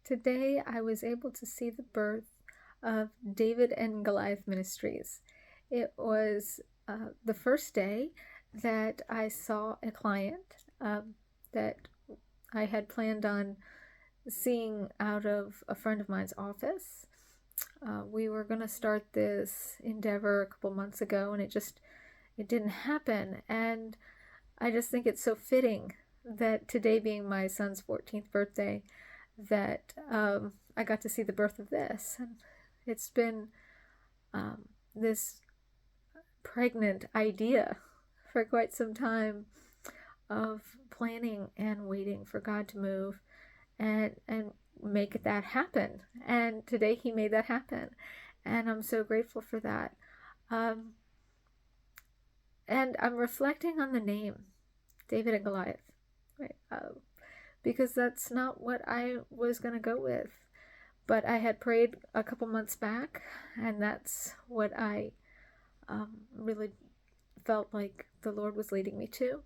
Today I was able to see the birth of David and Goliath Ministries. It was the first day that I saw a client that I had planned on seeing out of a friend of mine's office. We were going to start this endeavor a couple months ago, and it didn't happen. And I just think it's so fitting that today being my son's 14th birthday, that I got to see the birth of this. And it's been this pregnant idea for quite some time of planning and waiting for God to move and make that happen. And today he made that happen. And I'm so grateful for that. And I'm reflecting on the name, David and Goliath, right? Because that's not what I was going to go with. But I had prayed a couple months back, and that's what I really felt like the Lord was leading me to.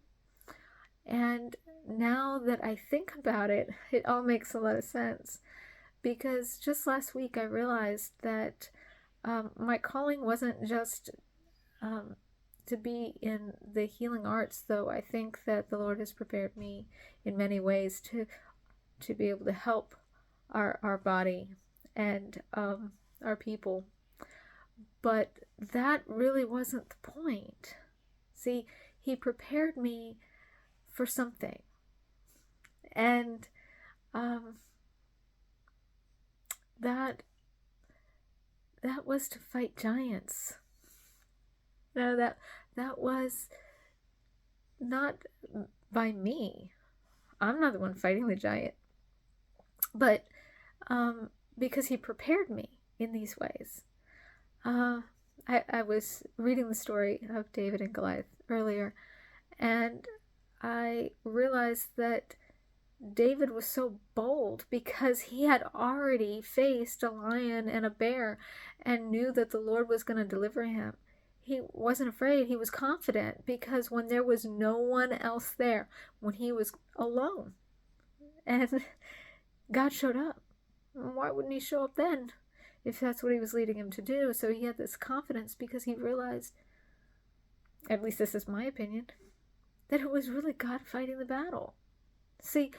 And now that I think about it, it all makes a lot of sense. Because just last week I realized that my calling wasn't just to be in the healing arts, though I think that the Lord has prepared me in many ways to be able to help our body and our people. But that really wasn't the point. See, he prepared me for something. And that was to fight giants. No, that was not by me. I'm not the one fighting the giant. But because he prepared me in these ways. I was reading the story of David and Goliath earlier, and I realized that David was so bold because he had already faced a lion and a bear and knew that the Lord was going to deliver him. He wasn't afraid. He was confident because when there was no one else there, when he was alone, and God showed up. Why wouldn't he show up then if that's what he was leading him to do? So he had this confidence because he realized, at least this is my opinion, that it was really God fighting the battle. See,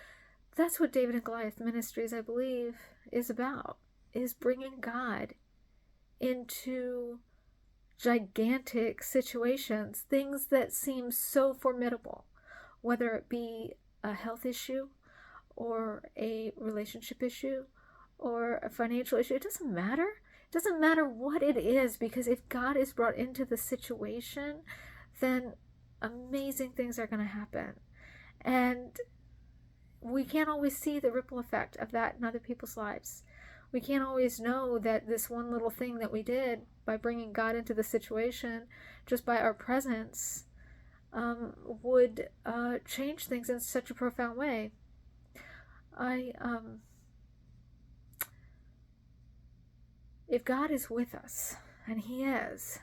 that's what David and Goliath Ministries, I believe, is about, is bringing God into gigantic situations, things that seem so formidable, whether it be a health issue or a relationship issue or a financial issue. It doesn't matter. It doesn't matter what it is, because if God is brought into the situation, then amazing things are going to happen. And we can't always see the ripple effect of that in other people's lives. We can't always know that this one little thing that we did by bringing God into the situation, just by our presence, would change things in such a profound way. If God is with us, and he is,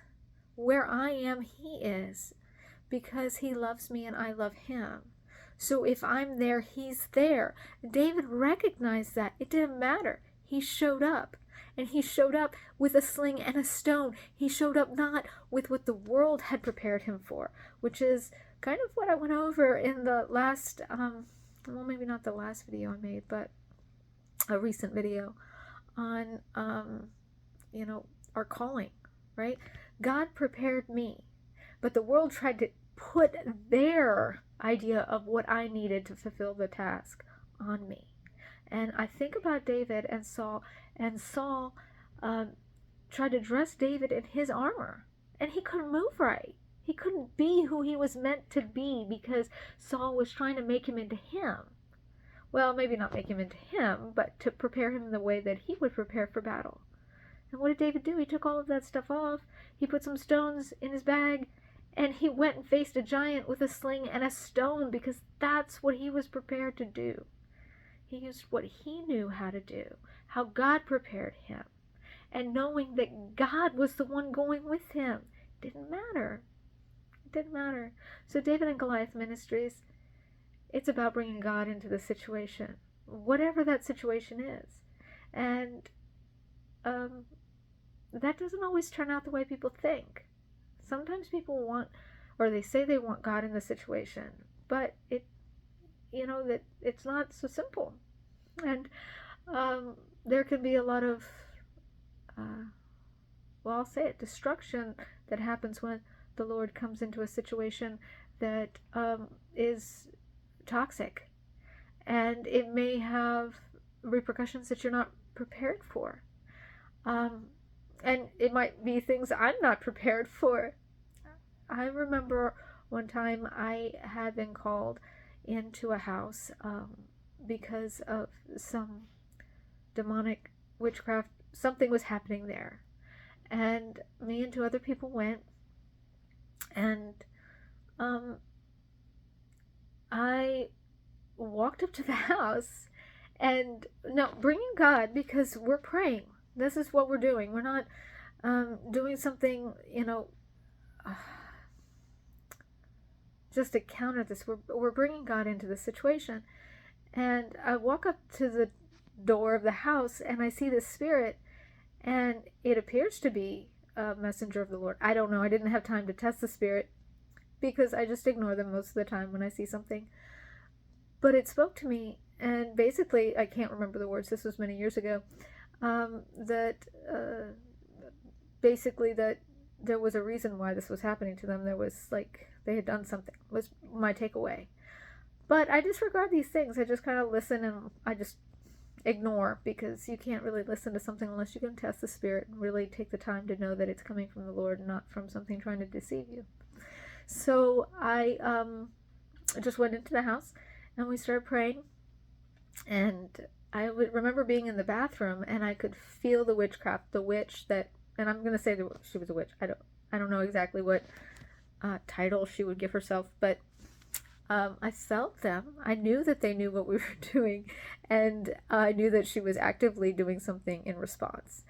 where I am, he is, because he loves me and I love him. So if I'm there, he's there. David recognized that. It didn't matter. He showed up. And he showed up with a sling and a stone. He showed up not with what the world had prepared him for, which is kind of what I went over in the last, well, maybe not the last video I made, but a recent video on, our calling, right? God prepared me, but the world tried to put their idea of what I needed to fulfill the task on me. And I think about David and Saul, and Saul tried to dress David in his armor, and he couldn't move right. He couldn't be who he was meant to be because Saul was trying to make him into him. Well, maybe not make him into him, but to prepare him in the way that he would prepare for battle. And what did David do? He took all of that stuff off. He put some stones in his bag, and he went and faced a giant with a sling and a stone, because that's what he was prepared to do. He used what he knew how to do, how God prepared him, and knowing that God was the one going with him. It didn't matter. It didn't matter. So David and Goliath Ministries, it's about bringing God into the situation, whatever that situation is. And that doesn't always turn out the way people think. Sometimes people want, or they say they want God in the situation, but that it's not so simple. And there can be a lot of, well, I'll say it, destruction that happens when the Lord comes into a situation that is toxic. And it may have repercussions that you're not prepared for. And it might be things I'm not prepared for. I remember one time I had been called into a house because of some demonic witchcraft. Something was happening there. And me and two other people went, and I walked up to the house, and no, bringing God, because we're praying. This is what we're doing. We're not doing something, just to counter this. We're bringing God into the situation. And I walk up to the door of the house, and I see this spirit, and it appears to be a messenger of the Lord. I don't know. I didn't have time to test the spirit because I just ignore them most of the time when I see something. But it spoke to me, and basically, I can't remember the words. This was many years ago. Basically that there was a reason why this was happening to them. There was they had done something, was my takeaway. But I disregard these things. I just kind of listen, and I just ignore, because you can't really listen to something unless you can test the spirit and really take the time to know that it's coming from the Lord and not from something trying to deceive you. So I just went into the house, and we started praying, and I would remember being in the bathroom, and I could feel the witchcraft, the witch that, and I'm going to say that she was a witch. I don't know exactly what title she would give herself, but I felt them. I knew that they knew what we were doing, and I knew that she was actively doing something in response,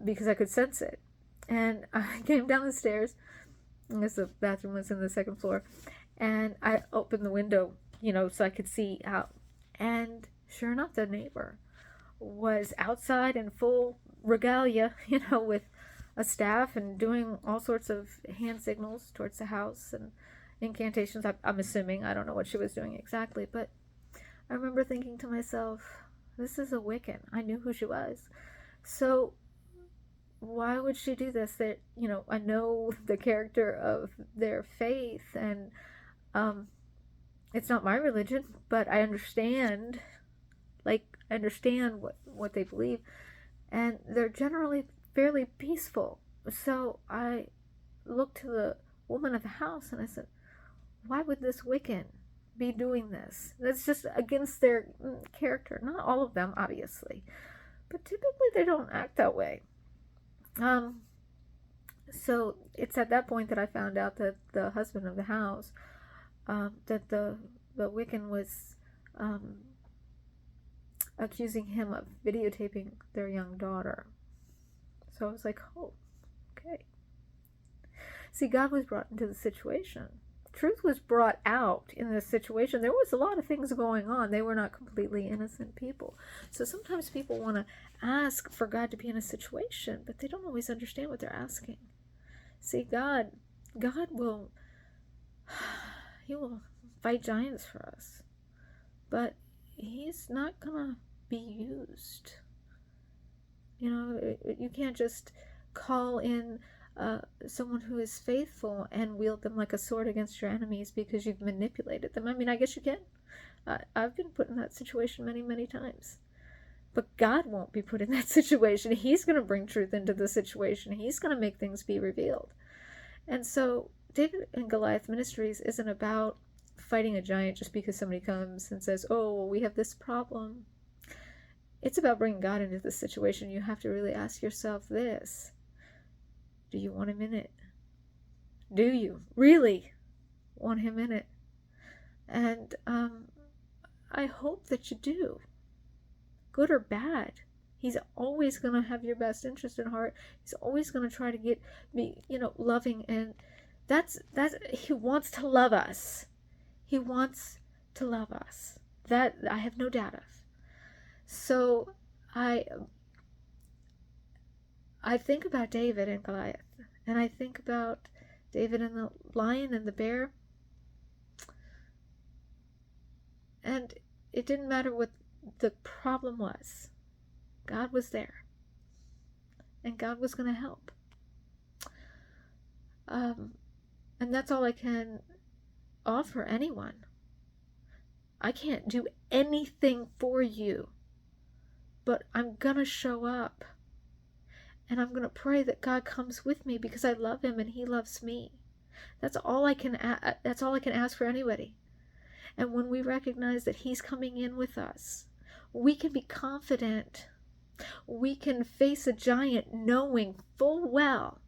because I could sense it. And I came down the stairs, because the bathroom was in the second floor, and I opened the window, so I could see out. And sure enough, the neighbor was outside in full regalia, with a staff and doing all sorts of hand signals towards the house and incantations. I'm assuming. I don't know what she was doing exactly, but I remember thinking to myself, this is a Wiccan. I knew who she was. So why would she do this? That, I know the character of their faith, and it's not my religion, but I understand, what they believe, and they're generally fairly peaceful. So I looked to the woman of the house, and I said, why would this Wiccan be doing this? That's just against their character. Not all of them, obviously, but typically they don't act that way. So it's at that point that I found out that the husband of the house, that the Wiccan was accusing him of videotaping their young daughter. So I was like, oh, okay. See, God was brought into the situation. Truth was brought out in this situation. There was a lot of things going on. They were not completely innocent people. So sometimes people want to ask for God to be in a situation, but they don't always understand what they're asking. See, God will, He will fight giants for us, but He's not gonna be used. You can't just call in someone who is faithful and wield them like a sword against your enemies because you've manipulated them. I mean, I guess you can. I've been put in that situation many, many times. But God won't be put in that situation. He's going to bring truth into the situation. He's going to make things be revealed. And so David and Goliath Ministries isn't about fighting a giant just because somebody comes and says, oh, well, we have this problem. It's about bringing God into the situation. You have to really ask yourself this. Do you want Him in it? Do you really want Him in it? And I hope that you do. Good or bad. He's always going to have your best interest in heart. He's always going to try to be loving. And that's He wants to love us. He wants to love us. That I have no doubt of. So I think about David and Goliath, and I think about David and the lion and the bear, and it didn't matter what the problem was. God was there, and God was going to help. And that's all I can offer anyone. I can't do anything for you, but I'm going to show up. And I'm going to pray that God comes with me because I love him and he loves me. That's all I can ask for anybody. And when we recognize that he's coming in with us, we can be confident. We can face a giant knowing full well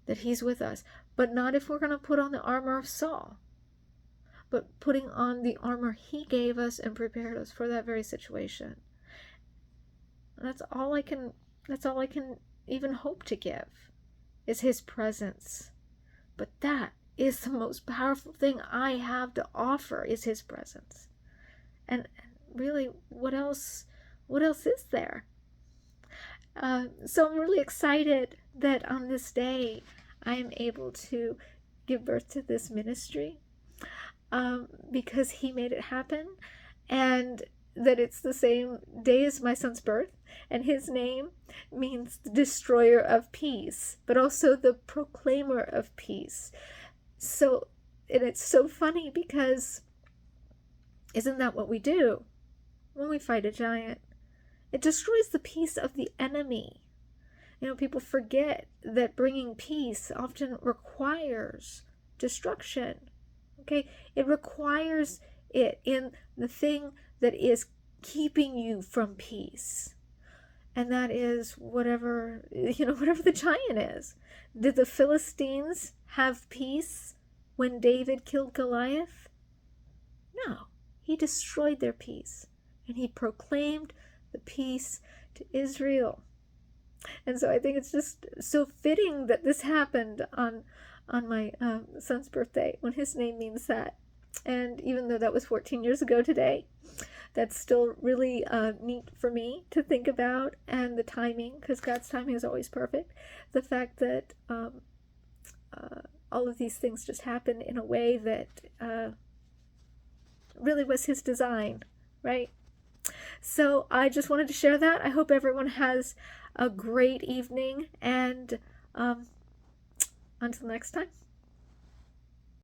that he's with us, but not if we're going to put on the armor of Saul, but putting on the armor he gave us and prepared us for that very situation. That's all I can even hope to give, is his presence. But that is the most powerful thing I have to offer, is his presence. And really, what else is there? So I'm really excited that on this day I am able to give birth to this ministry, because he made it happen, and that it's the same day as my son's birth, and his name means the destroyer of peace, but also the proclaimer of peace. So, and it's so funny because isn't that what we do when we fight a giant? It destroys the peace of the enemy. People forget that bringing peace often requires destruction. Okay? It requires it in the thing that is keeping you from peace. And that is whatever the giant is. Did the Philistines have peace when David killed Goliath? No. He destroyed their peace. And he proclaimed the peace to Israel. And so I think it's just so fitting that this happened on my son's birthday, when his name means that. And even though that was 14 years ago today, that's still really neat for me to think about. And the timing, because God's timing is always perfect. The fact that all of these things just happened in a way that really was his design, right? So I just wanted to share that. I hope everyone has a great evening, and until next time.